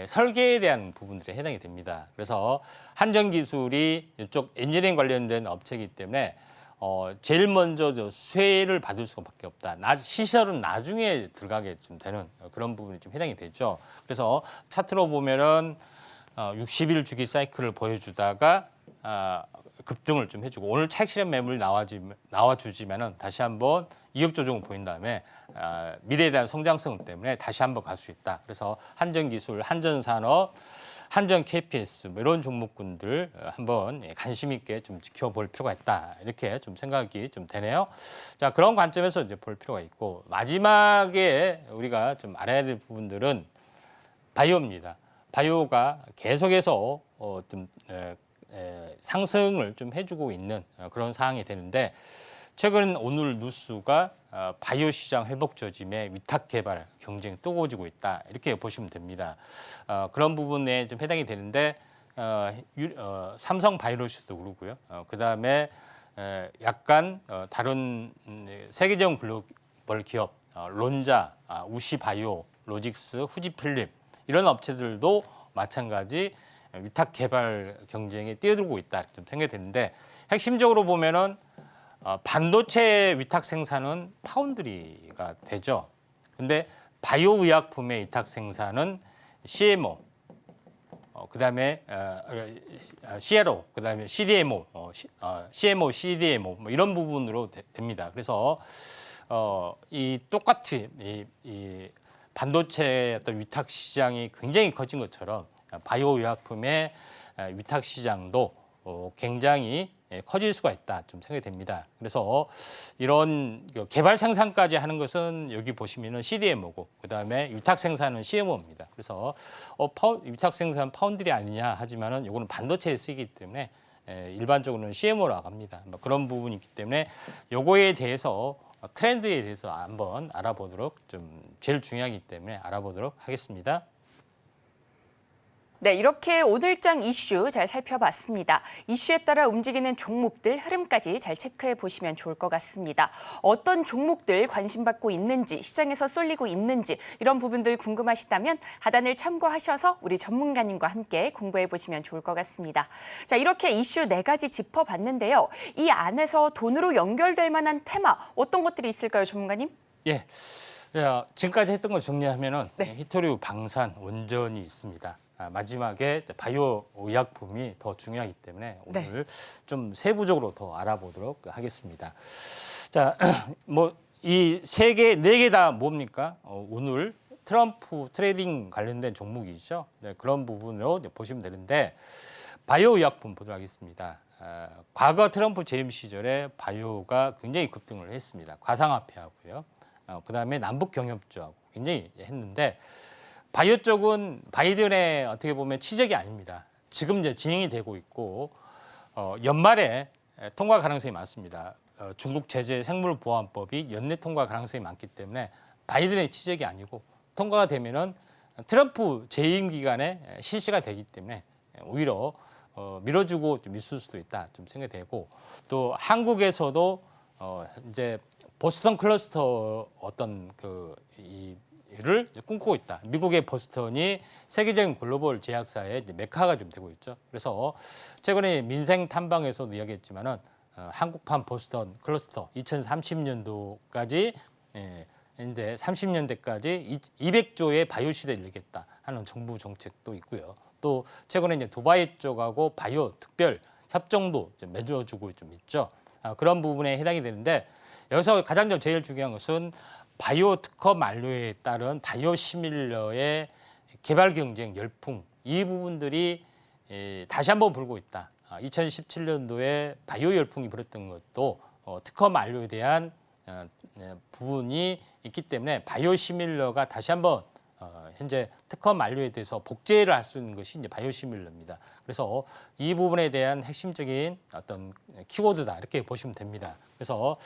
설계에 대한 부분들에 해당이 됩니다. 그래서 한전기술이 이쪽 엔지니어링 관련된 업체이기 때문에 제일 먼저 수혜를 받을 수밖에 없다. 시설은 나중에 들어가게 좀 되는 그런 부분이 좀 해당이 되죠. 그래서 차트로 보면은 60일 주기 사이클을 보여주다가 급등을 좀 해주고 오늘 차익 실현 매물이 나와주지만은 다시 한번 이격 조정을 보인 다음에 미래에 대한 성장성 때문에 다시 한번 갈 수 있다. 그래서 한전기술, 한전산업, 한전 KPS 뭐 이런 종목군들 한번 관심 있게 좀 지켜볼 필요가 있다. 이렇게 좀 생각이 좀 되네요. 자, 그런 관점에서 이제 볼 필요가 있고 마지막에 우리가 좀 알아야 될 부분들은 바이오입니다. 바이오가 계속해서 좀 상승을 좀 해주고 있는 그런 상황이 되는데 최근 오늘 뉴스가 바이오 시장 회복 저짐에 위탁 개발 경쟁이 뜨거워지고 있다 이렇게 보시면 됩니다. 그런 부분에 좀 해당이 되는데 삼성 바이오로스도 그렇고요. 그 다음에 약간 다른 세계적 글로벌 기업 론자, 우시바이오, 로직스, 후지필립 이런 업체들도 마찬가지 위탁 개발 경쟁에 뛰어들고 있다 좀 생각이 되는데 핵심적으로 보면은 반도체 위탁 생산은 파운드리가 되죠. 근데 바이오 의약품의 위탁 생산은 CMO, 그다음에 CRO, 그다음에 CDMO, CMO, CDMO 뭐 이런 부분으로 됩니다. 그래서 이 똑같이 이 반도체 어떤 위탁 시장이 굉장히 커진 것처럼 바이오 의약품의 위탁 시장도 굉장히 커질 수가 있다 좀 생각이 됩니다. 그래서 이런 개발 생산까지 하는 것은 여기 보시면은 CDMO고 그다음에 위탁 생산은 CMO입니다. 그래서 위탁 생산 파운드리 아니냐 하지만은 이거는 반도체에 쓰이기 때문에 일반적으로는 CMO라고 합니다. 뭐 그런 부분이 있기 때문에 요거에 대해서 트렌드에 대해서 한번 알아보도록 좀 제일 중요하기 때문에 알아보도록 하겠습니다. 네, 이렇게 오늘장 이슈 잘 살펴봤습니다. 이슈에 따라 움직이는 종목들 흐름까지 잘 체크해 보시면 좋을 것 같습니다. 어떤 종목들 관심받고 있는지, 시장에서 쏠리고 있는지 이런 부분들 궁금하시다면 하단을 참고하셔서 우리 전문가님과 함께 공부해 보시면 좋을 것 같습니다. 자, 이렇게 이슈 4가지 짚어봤는데요. 이 안에서 돈으로 연결될 만한 테마 어떤 것들이 있을까요, 전문가님? 예. 지금까지 했던 거 정리하면은 네. 히토류, 방산, 원전이 있습니다. 마지막에 바이오 의약품이 더 중요하기 때문에 오늘 좀 세부적으로 더 알아보도록 하겠습니다. 자, 뭐 이 세 개, 4개 다 뭡니까? 오늘 트럼프 트레이딩 관련된 종목이죠. 네, 그런 부분으로 보시면 되는데 바이오 의약품 보도록 하겠습니다. 과거 트럼프 재임 시절에 바이오가 굉장히 급등을 했습니다. 가상화폐하고요. 그다음에 남북 경협주하고 굉장히 했는데 바이오 쪽은 바이든의 어떻게 보면 치적이 아닙니다. 지금 이제 진행이 되고 있고 연말에 통과 가능성이 많습니다. 중국 제재 생물보안법이 연내 통과 가능성이 많기 때문에 바이든의 치적이 아니고 통과가 되면은 트럼프 재임 기간에 실시가 되기 때문에 오히려 밀어주고 좀 있을 수도 있다 좀 생각되고 또 한국에서도 이제 보스턴 클러스터 어떤 를 꿈꾸고 있다. 미국의 보스턴이 세계적인 글로벌 제약사의 이제 메카가 좀 되고 있죠. 그래서 최근에 민생 탐방에서도 이야기했지만은 한국판 보스턴 클러스터 2030년도까지 이제 30년대까지 200조의 바이오 시대를 열겠다 하는 정부 정책도 있고요. 또 최근에 이제 두바이 쪽하고 바이오 특별 협정도 맺어주고 좀 있죠. 그런 부분에 해당이 되는데 여기서 가장 제일 중요한 것은 바이오 특허 만료에 따른 바이오 시밀러의 개발 경쟁 열풍 이 부분들이 다시 한번 불고 있다. 2017년도에 바이오 열풍이 불었던 것도 특허 만료에 대한 부분이 있기 때문에 바이오 시밀러가 다시 한번 현재 특허 만료에 대해서 복제를 할 수 있는 것이 이제 바이오 시밀러입니다. 그래서 이 부분에 대한 핵심적인 어떤 키워드다 이렇게 보시면 됩니다. 그래서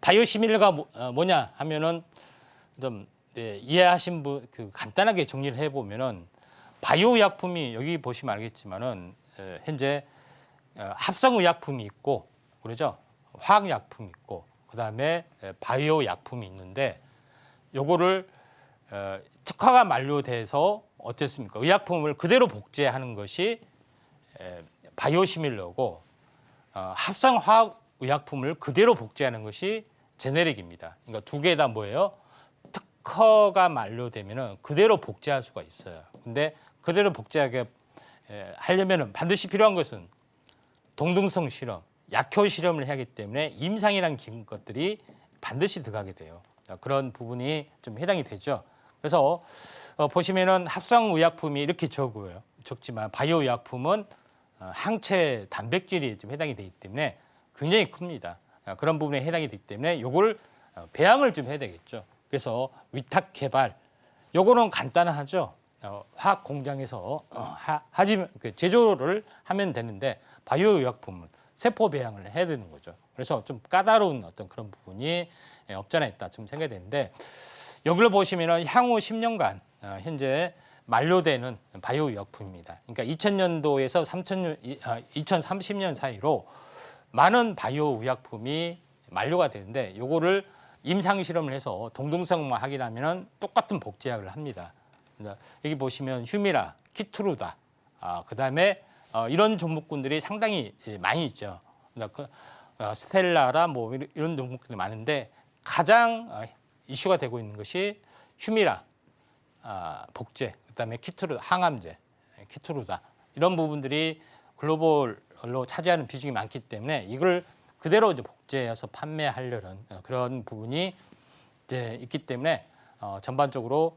바이오 시밀러가 뭐냐 하면은 좀 이해하신 분 간단하게 정리를 해보면은 바이오 의약품이 여기 보시면 알겠지만은 현재 합성 의약품이 있고 그러죠 화학 약품이 있고 그 다음에 바이오 약품이 있는데 요거를 특허가 만료돼서 어땠습니까? 의약품을 그대로 복제하는 것이 바이오 시밀러고 합성 화학 의약품을 그대로 복제하는 것이 제네릭입니다. 그러니까 두 개 다 뭐예요? 특허가 만료되면은 그대로 복제할 수가 있어요. 근데 그대로 복제하게 하려면은 반드시 필요한 것은 동등성 실험, 약효 실험을 하기 때문에 임상이라는 것들이 반드시 들어가게 돼요. 그런 부분이 좀 해당이 되죠. 그래서 보시면은 합성 의약품이 이렇게 적고요. 적지만 바이오 의약품은 항체 단백질이 좀 해당이 되기 때문에 굉장히 큽니다. 그런 부분에 해당이 되기 때문에 요걸 배양을 좀 해야 되겠죠. 그래서 위탁 개발, 요거는 간단하죠. 화학 공장에서 하지만 제조를 하면 되는데 바이오 의약품은 세포 배양을 해야 되는 거죠. 그래서 좀 까다로운 어떤 그런 부분이 없지 않아 있다 지금 생각이 되는데 여기를 보시면은 향후 10년간 현재 만료되는 바이오 의약품입니다. 그러니까 2000년도에서 2030년 사이로 많은 바이오 의약품이 만료가 되는데 요거를 임상 실험을 해서 동등성만 확인하면은 똑같은 복제약을 합니다. 여기 보시면 휴미라, 키트루다, 그다음에 이런 종목군들이 상당히 많이 있죠. 스텔라라 뭐 이런 종목들이 많은데 가장 이슈가 되고 있는 것이 휴미라 복제, 그다음에 키트루 항암제, 키트루다 이런 부분들이 글로벌로 차지하는 비중이 많기 때문에 이걸 그대로 이제 복제해서 판매하려는 그런 부분이 이제 있기 때문에 전반적으로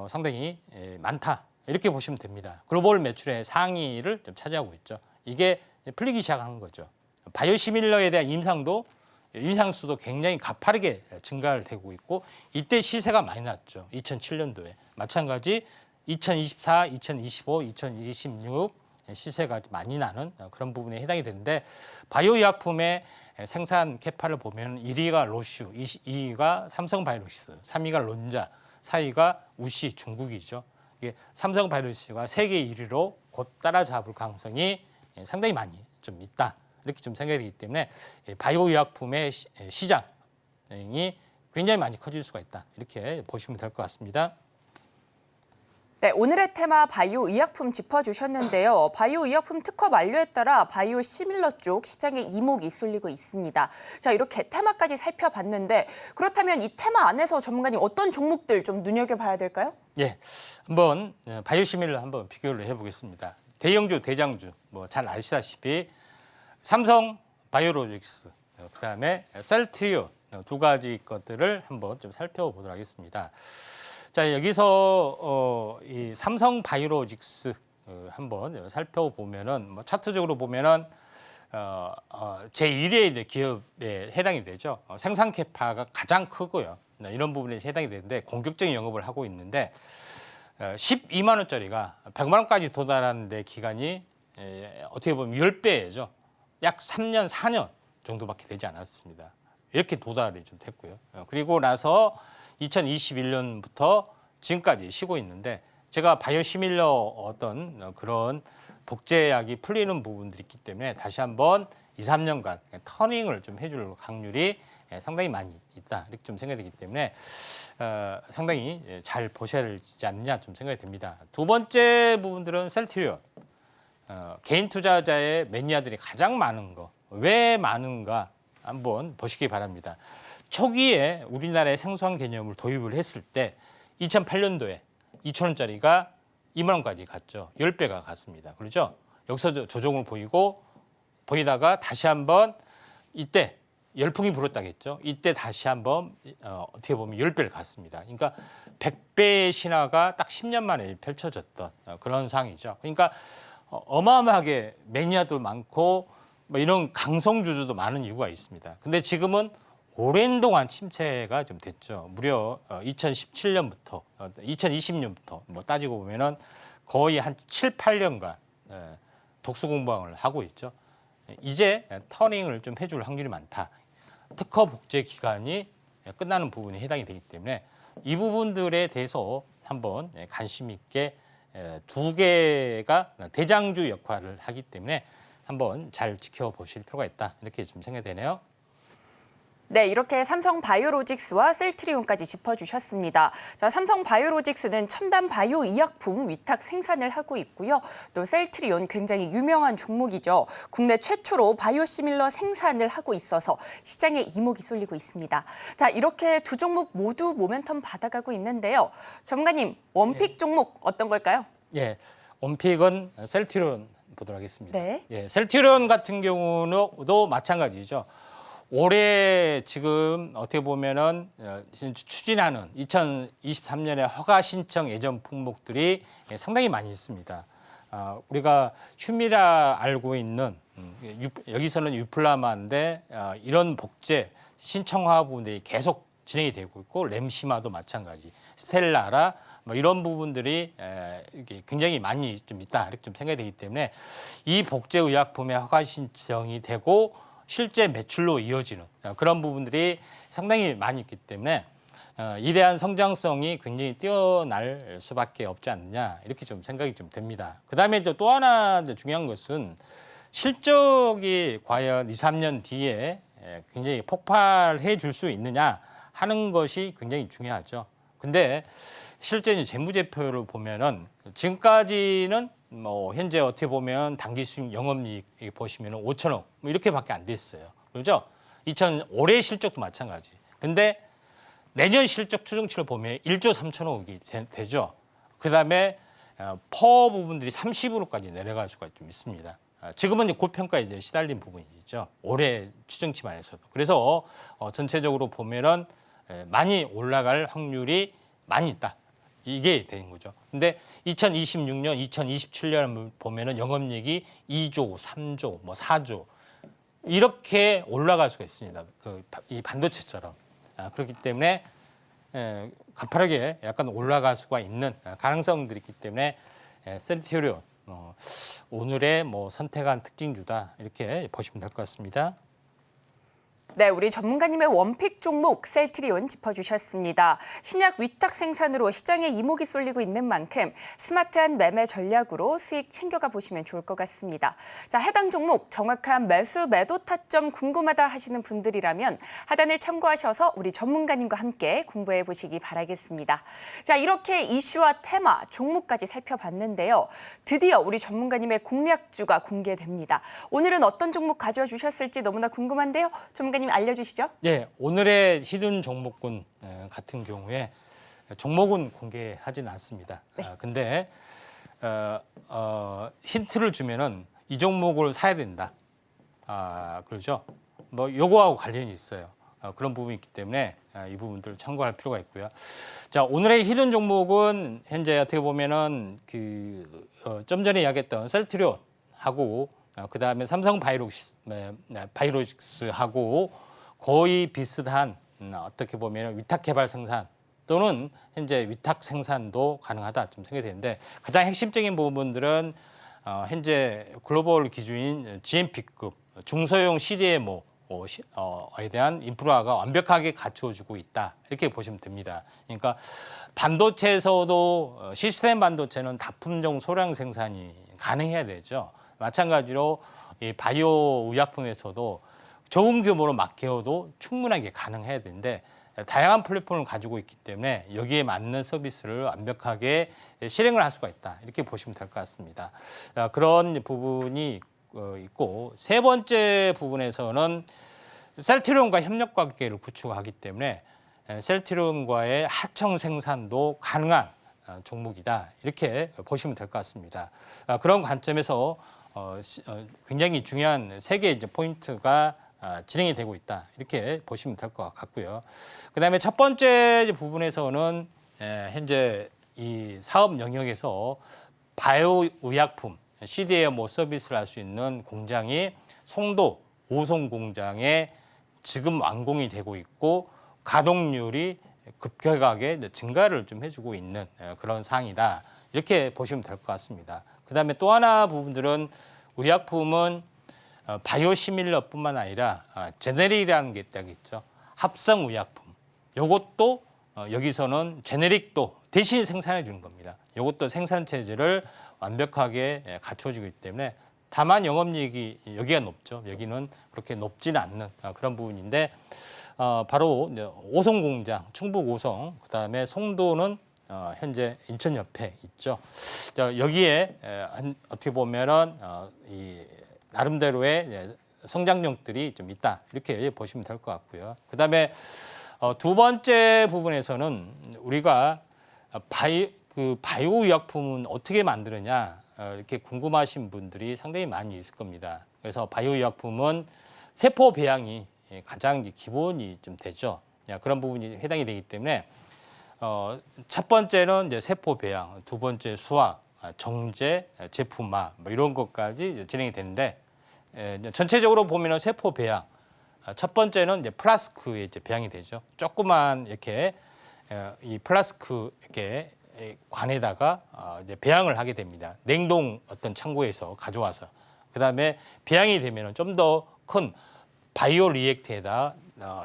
상당히 많다 이렇게 보시면 됩니다. 글로벌 매출의 상위를 좀 차지하고 있죠. 이게 풀리기 시작하는 거죠. 바이오시밀러에 대한 임상수도 굉장히 가파르게 증가를 되고 있고 이때 시세가 많이 났죠. 2007년도에 마찬가지 2024, 2025, 2026 시세가 많이 나는 그런 부분에 해당이 되는데 바이오 의약품의 생산 캐파를 보면 1위가 로슈, 2위가 삼성바이오로직스, 3위가 론자, 4위가 우시 중국이죠. 이게 삼성바이오로직스가 세계 1위로 곧 따라잡을 가능성이 상당히 많이 좀 있다. 이렇게 좀 생각이 되기 때문에 바이오 의약품의 시장이 굉장히 많이 커질 수가 있다. 이렇게 보시면 될 것 같습니다. 네, 오늘의 테마 바이오 의약품 짚어주셨는데요. 바이오 의약품 특허 만료에 따라 바이오 시밀러 쪽 시장에 이목이 쏠리고 있습니다. 자, 이렇게 테마까지 살펴봤는데 그렇다면 이 테마 안에서 전문가님 어떤 종목들 좀 눈여겨봐야 될까요? 예, 한번 바이오 시밀러 한번 비교를 해보겠습니다. 대형주, 대장주 뭐 잘 아시다시피 삼성 바이오로직스, 그다음에 셀트리온 두 가지 것들을 한번 좀 살펴보도록 하겠습니다. 자, 여기서 이 삼성 바이오로직스 한번 살펴보면은 뭐 차트적으로 보면은 제1의 기업에 해당이 되죠. 생산 캐파가 가장 크고요. 이런 부분에 해당이 되는데 공격적인 영업을 하고 있는데 12만 원짜리가 100만 원까지 도달하는 데 기간이 어떻게 보면 10배죠. 약 3년, 4년 정도밖에 되지 않았습니다. 이렇게 도달이 좀 됐고요. 그리고 나서 2021년부터 지금까지 쉬고 있는데 제가 바이오시밀러 어떤 그런 복제약이 풀리는 부분들이 있기 때문에 다시 한번 2, 3년간 터닝을 좀 해줄 확률이 상당히 많이 있다. 이렇게 좀 생각이 되기 때문에 상당히 잘 보셔야 되지 않느냐 좀 생각이 됩니다. 두 번째 부분들은 셀트리온. 개인 투자자의 매니아들이 가장 많은 거. 왜 많은가 한번 보시기 바랍니다. 초기에 우리나라의 생소한 개념을 도입을 했을 때 2008년도에 2,000원짜리가 2만 원까지 갔죠. 10배가 갔습니다. 그렇죠? 여기서 조정을 보이다가 다시 한번 이때 열풍이 불었다겠죠. 이때 다시 한번 어떻게 보면 10배를 갔습니다. 그러니까 100배의 신화가 딱 10년 만에 펼쳐졌던 그런 상황이죠. 그러니까 어마어마하게 매니아도 많고 뭐 이런 강성주주도 많은 이유가 있습니다. 근데 지금은 오랜 동안 침체가 좀 됐죠. 무려 2017년부터 2020년부터 뭐 따지고 보면은 거의 한 7, 8년간 독수 공방을 하고 있죠. 이제 터닝을 좀 해줄 확률이 많다. 특허 복제 기간이 끝나는 부분이 해당이 되기 때문에 이 부분들에 대해서 한번 관심 있게 두 개가 대장주 역할을 하기 때문에 한번 잘 지켜보실 필요가 있다. 이렇게 좀 생각이 되네요. 네, 이렇게 삼성바이오로직스와 셀트리온까지 짚어주셨습니다. 자, 삼성바이오로직스는 첨단 바이오 의약품 위탁 생산을 하고 있고요. 또 셀트리온 굉장히 유명한 종목이죠. 국내 최초로 바이오시밀러 생산을 하고 있어서 시장에 이목이 쏠리고 있습니다. 자, 이렇게 두 종목 모두 모멘텀 받아가고 있는데요. 전문가님, 원픽 종목 어떤 걸까요? 예, 원픽은 셀트리온 보도록 하겠습니다. 네. 예, 셀트리온 같은 경우도 마찬가지죠. 올해 지금 어떻게 보면은 추진하는 2023년에 허가 신청 예정 품목들이 상당히 많이 있습니다. 우리가 휴미라 알고 있는 여기서는 유플라마인데 이런 복제 신청화 부분들이 계속 진행이 되고 있고 램시마도 마찬가지, 스텔라라 뭐 이런 부분들이 굉장히 많이 좀 있다 이렇게 좀 생각이 되기 때문에 이 복제 의약품의 허가 신청이 되고 실제 매출로 이어지는 그런 부분들이 상당히 많이 있기 때문에 이에 대한 성장성이 굉장히 뛰어날 수밖에 없지 않느냐 이렇게 좀 생각이 좀 됩니다. 그다음에 또 하나 중요한 것은 실적이 과연 2, 3년 뒤에 굉장히 폭발해 줄 수 있느냐 하는 것이 굉장히 중요하죠. 근데 실제 재무제표를 보면은 지금까지는 뭐 현재 어떻게 보면 당기 수익 영업이익 보시면 5천억 뭐 이렇게밖에 안 됐어요. 그렇죠? 올해 실적도 마찬가지. 근데 내년 실적 추정치를 보면 1조 3천억이 되죠. 그다음에 퍼 부분들이 30으로까지 내려갈 수가 좀 있습니다. 지금은 이제 고평가에 이제 시달린 부분이죠. 올해 추정치만 해서도. 그래서 전체적으로 보면은 많이 올라갈 확률이 많이 있다. 이게 되는 거죠. 근데 2026년, 2027년 보면은 영업이익이 2조, 3조, 뭐 4조 이렇게 올라갈 수가 있습니다. 이 반도체처럼. 그렇기 때문에 가파르게 약간 올라갈 수가 있는 가능성들이 있기 때문에 셀트리온 오늘의 뭐 선택한 특징주다 이렇게 보시면 될 것 같습니다. 네, 우리 전문가님의 원픽 종목 셀트리온 짚어주셨습니다. 신약 위탁 생산으로 시장에 이목이 쏠리고 있는 만큼 스마트한 매매 전략으로 수익 챙겨가 보시면 좋을 것 같습니다. 자, 해당 종목 정확한 매수 매도 타점 궁금하다 하시는 분들이라면 하단을 참고하셔서 우리 전문가님과 함께 공부해 보시기 바라겠습니다. 자, 이렇게 이슈와 테마, 종목까지 살펴봤는데요. 드디어 우리 전문가님의 공략주가 공개됩니다. 오늘은 어떤 종목 가져와 주셨을지 너무나 궁금한데요. 전문가님 알려주시죠. 예, 오늘의 히든 종목군 같은 경우에 종목은 공개하지는 않습니다. 네. 근데 힌트를 주면은 이 종목을 사야 된다. 그렇죠? 뭐 요거하고 관련이 있어요. 그런 부분이 있기 때문에 이 부분들을 참고할 필요가 있고요. 자, 오늘의 히든 종목은 현재 어떻게 보면은 좀 전에 이야기했던 셀트리온하고 그다음에 삼성 바이오로직스하고 거의 비슷한 어떻게 보면 위탁 개발 생산 또는 현재 위탁 생산도 가능하다 좀 생각이 되는데 가장 핵심적인 부분들은 현재 글로벌 기준인 GMP급 중소형 CDMO에 대한 인프라가 완벽하게 갖추어지고 있다 이렇게 보시면 됩니다. 그러니까 반도체에서도 시스템 반도체는 다품종 소량 생산이 가능해야 되죠. 마찬가지로 이 바이오 의약품에서도 좋은 규모로 맡겨도 충분하게 가능해야 되는데 다양한 플랫폼을 가지고 있기 때문에 여기에 맞는 서비스를 완벽하게 실행을 할 수가 있다 이렇게 보시면 될 것 같습니다. 그런 부분이 있고 세 번째 부분에서는 셀트리온과 협력 관계를 구축하기 때문에 셀트리온과의 하청 생산도 가능한 종목이다 이렇게 보시면 될 것 같습니다. 그런 관점에서 굉장히 중요한 세 개의 포인트가 진행이 되고 있다 이렇게 보시면 될 것 같고요. 그다음에 첫 번째 부분에서는 현재 이 사업 영역에서 바이오 의약품 CDMO 서비스를 할 수 있는 공장이 송도 오송 공장에 지금 완공이 되고 있고 가동률이 급격하게 증가를 좀 해주고 있는 그런 상황이다 이렇게 보시면 될 것 같습니다. 그다음에 또 하나 부분들은 의약품은 바이오시밀러뿐만 아니라 제네릭이라는 게 딱 있죠. 합성 의약품. 이것도 여기서는 제네릭도 대신 생산해 주는 겁니다. 이것도 생산 체제를 완벽하게 갖춰지고 있기 때문에 다만 영업이익이 여기가 높죠. 여기는 그렇게 높지는 않는 그런 부분인데 바로 이제 오송 공장, 충북 오송, 그다음에 송도는 현재 인천 옆에 있죠. 여기에 어떻게 보면은 이 나름대로의 성장력들이 좀 있다 이렇게 보시면 될 것 같고요. 그다음에 두 번째 부분에서는 우리가 바이오 의약품은 어떻게 만드느냐 이렇게 궁금하신 분들이 상당히 많이 있을 겁니다. 그래서 바이오 의약품은 세포 배양이 가장 기본이 좀 되죠. 그런 부분이 해당이 되기 때문에 첫 번째는 이제 세포 배양, 두 번째 수학, 정제, 제품화 뭐 이런 것까지 진행이 되는데 전체적으로 보면은 세포 배양 첫 번째는 이제 플라스크에 이제 배양이 되죠. 조그만 이렇게 이 플라스크 이렇게 관에다가 이제 배양을 하게 됩니다. 냉동 어떤 창고에서 가져와서 그다음에 배양이 되면은 좀 더 큰 바이오 리액터에다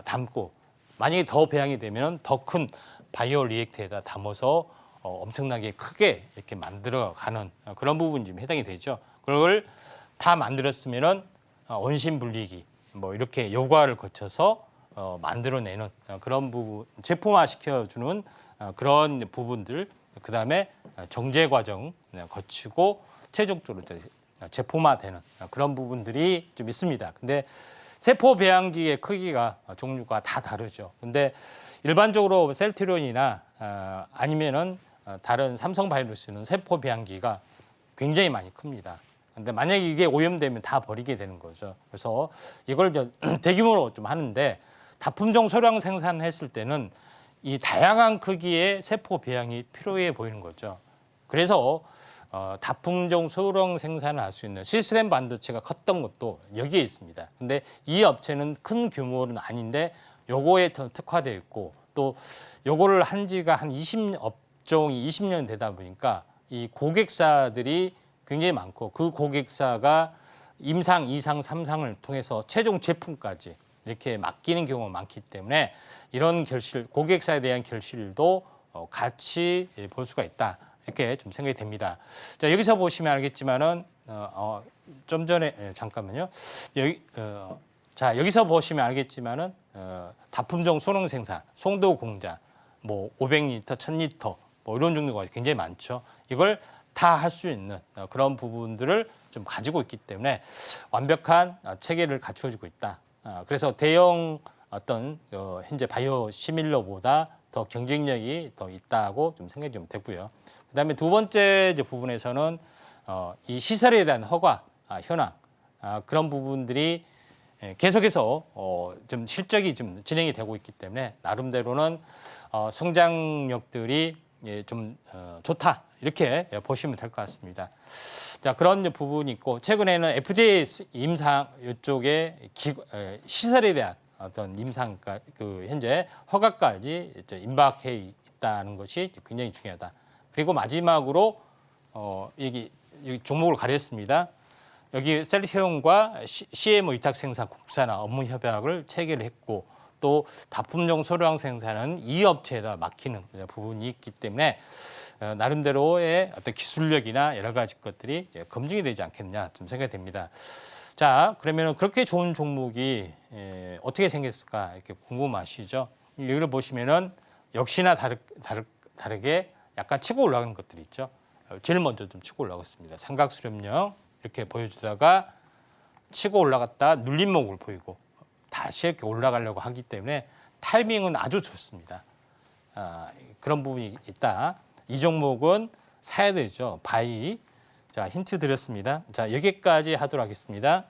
담고 만약에 더 배양이 되면 더 큰 바이오 리액터에다 담아서 엄청나게 크게 이렇게 만들어가는 그런 부분이 좀 해당이 되죠. 그걸 다 만들었으면은 원심 분리기 뭐 이렇게 요과를 거쳐서 만들어내는 그런 부분, 제품화 시켜주는 그런 부분들, 그 다음에 정제 과정 거치고 최종적으로 제품화되는 그런 부분들이 좀 있습니다. 근데 세포 배양기의 크기가 종류가 다 다르죠. 근데 일반적으로 셀트리온이나 아니면은 다른 삼성바이오로스는 세포 배양기가 굉장히 많이 큽니다. 근데 만약에 이게 오염되면 다 버리게 되는 거죠. 그래서 이걸 대규모로 좀 하는데 다품종 소량 생산했을 때는 이 다양한 크기의 세포 배양이 필요해 보이는 거죠. 그래서 다품종 소량 생산을 할 수 있는 시스템 반도체가 컸던 것도 여기에 있습니다. 근데 이 업체는 큰 규모는 아닌데 요거에 더 특화되어 있고 또 요거를 한 지가 한 업종이 20년 되다 보니까 이 고객사들이 굉장히 많고 그 고객사가 임상, 2상, 3상을 통해서 최종 제품까지 이렇게 맡기는 경우가 많기 때문에 이런 결실, 고객사에 대한 결실도 같이 볼 수가 있다. 이렇게 좀 생각이 됩니다. 자, 여기서 보시면 알겠지만은 좀 전에 잠깐만요. 자, 여기서 보시면 알겠지만은 다품종 소량 생산, 송도 공장, 뭐 500리터, 1000리터 뭐 이런 종류가 굉장히 많죠. 이걸 다 할 수 있는 그런 부분들을 좀 가지고 있기 때문에 완벽한 체계를 갖추어지고 있다. 그래서 대형 어떤 현재 바이오 시밀러보다 더 경쟁력이 더 있다고 좀 생각이 좀 되고요. 그다음에 두 번째 이제 부분에서는 이 시설에 대한 허가, 현황 그런 부분들이 계속해서 좀 실적이 좀 진행이 되고 있기 때문에 나름대로는 성장력들이 좀 좋다 이렇게 보시면 될 것 같습니다. 자, 그런 부분이 있고 최근에는 FDA 임상 이쪽에 시설에 대한 어떤 임상 그 현재 허가까지 임박해 있다는 것이 굉장히 중요하다. 그리고 마지막으로 여기 종목을 가렸습니다. 여기 셀트리온과 CMO 위탁 생산 국산화 업무 협약을 체결을 했고 또 다품종 소량 생산은 이 업체에다 맡기는 부분이 있기 때문에 나름대로의 어떤 기술력이나 여러 가지 것들이 검증이 되지 않겠느냐 좀 생각이 됩니다. 자, 그러면 그렇게 좋은 종목이 어떻게 생겼을까 이렇게 궁금하시죠? 여기를 보시면은 역시나 다르게 약간 치고 올라가는 것들이 있죠. 제일 먼저 좀 치고 올라갔습니다. 삼각수렴령 이렇게 보여주다가 치고 올라갔다 눌림목을 보이고 다시 이렇게 올라가려고 하기 때문에 타이밍은 아주 좋습니다. 그런 부분이 있다. 이 종목은 사야 되죠. 바이. 자, 힌트 드렸습니다. 자, 여기까지 하도록 하겠습니다.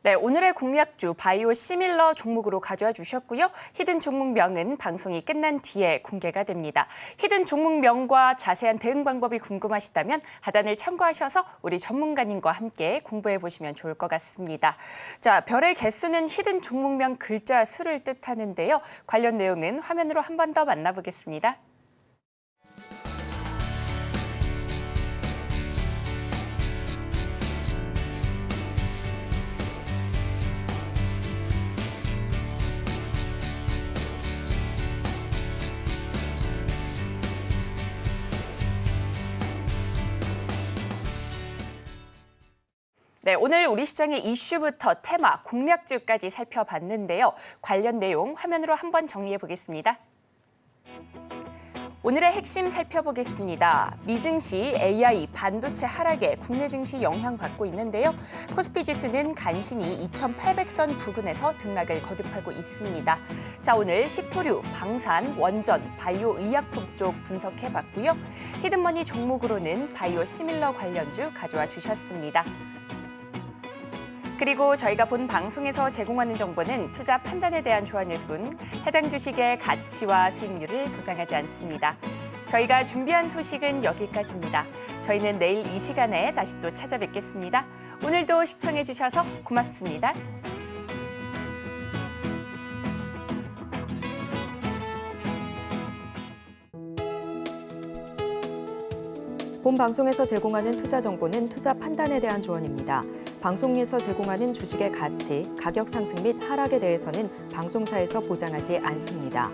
네, 오늘의 공략주 바이오 시밀러 종목으로 가져와 주셨고요. 히든 종목명은 방송이 끝난 뒤에 공개가 됩니다. 히든 종목명과 자세한 대응 방법이 궁금하시다면 하단을 참고하셔서 우리 전문가님과 함께 공부해 보시면 좋을 것 같습니다. 자, 별의 개수는 히든 종목명 글자 수를 뜻하는데요. 관련 내용은 화면으로 한 번 더 만나보겠습니다. 네, 오늘 우리 시장의 이슈부터 테마, 공략주까지 살펴봤는데요. 관련 내용 화면으로 한번 정리해 보겠습니다. 오늘의 핵심 살펴보겠습니다. 미증시 AI 반도체 하락에 국내 증시 영향받고 있는데요. 코스피 지수는 간신히 2,800선 부근에서 등락을 거듭하고 있습니다. 자, 오늘 히토류, 방산, 원전, 바이오 의약품 쪽 분석해봤고요. 히든머니 종목으로는 바이오 시밀러 관련주 가져와 주셨습니다. 그리고 저희가 본 방송에서 제공하는 정보는 투자 판단에 대한 조언일 뿐 해당 주식의 가치와 수익률을 보장하지 않습니다. 저희가 준비한 소식은 여기까지입니다. 저희는 내일 이 시간에 다시 또 찾아뵙겠습니다. 오늘도 시청해 주셔서 고맙습니다. 본 방송에서 제공하는 투자 정보는 투자 판단에 대한 조언입니다. 방송에서 제공하는 주식의 가치, 가격 상승 및 하락에 대해서는 방송사에서 보장하지 않습니다.